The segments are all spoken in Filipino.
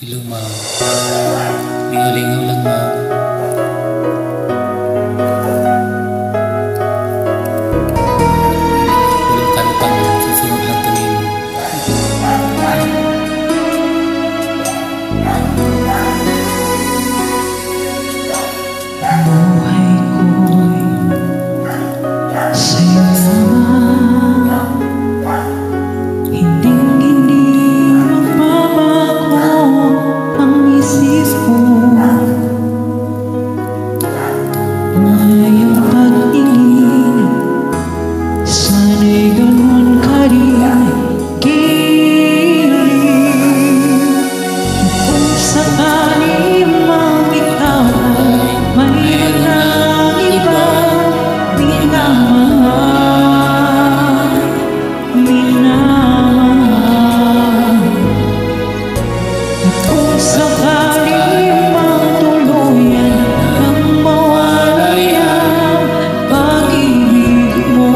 Hello, ma'am. Lingaw-lingaw lang, ma'am. Walang kanta, ma'am. Susunod lang tingin. Buhay ko'y sa'yo naman, hinding-hindi magbabago ang isip ko. Ngayong pag-ingin, sana'y ganun ka rin giling. Kung sakali mang ikaw mayroon ng ibang minamahal, at kung sakali mang tuluyan ang mawalay ang pag-ibig mo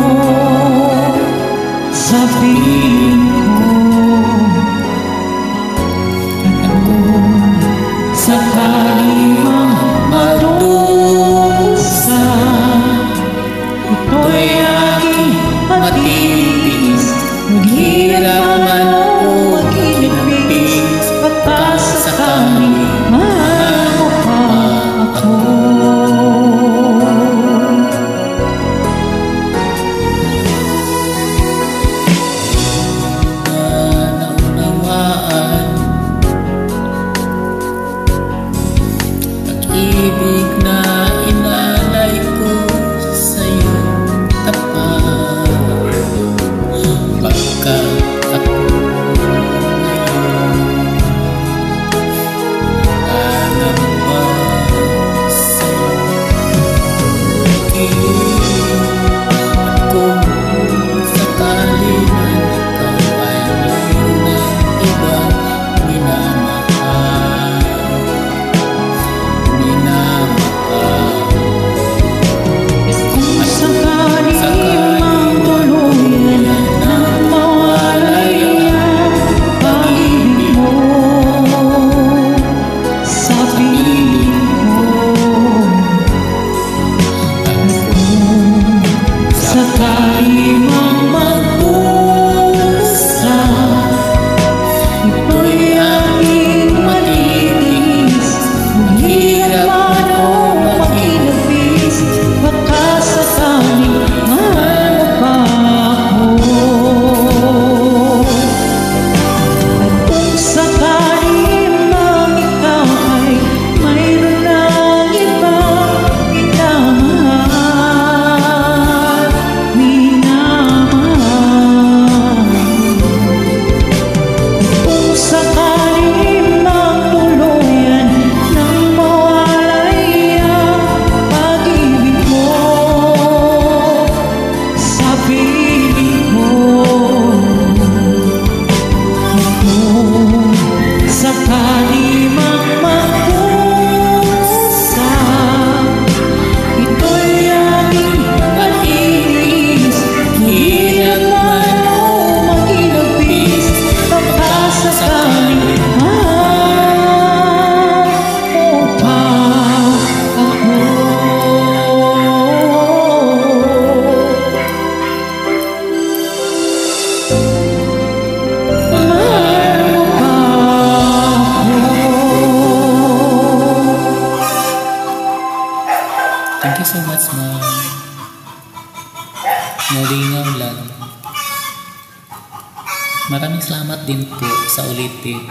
sa piling ko, at kung sakali mang madusa, ito'y aking matitiis. Maghirap man o maginipis, pagkasakali mahal mo pa ako. Naunawaan pag-ibig na inalay ko sa'yo tapat. Pagkat ako alam ba sa'yo at kung sakali man ikaw ay mayroon ng ibang minamahal, Kung sakali mang tuluyan ang mawalay ang pag-ibig mo sa piling ko, at kung sakali mang magdusa, ito'y aking matitiis. Maghirap man o maginipis, pagkasakali mahal mo pa ako. At kung sakali mang ikaw ay mayroon ng ibang minamahal, kung sakali mang tuluyan ng mawalay ang pag-ibig mo sa piling ko, kung sakali mang magdusa, ito'y aking matitiis. Hirap man o maginipis, pagkasakali mahal mo pa ako. Mahal mo pa ako. thank you so much, ma'am. Nalingaw lang. Maraming salamat din po sa ulitin.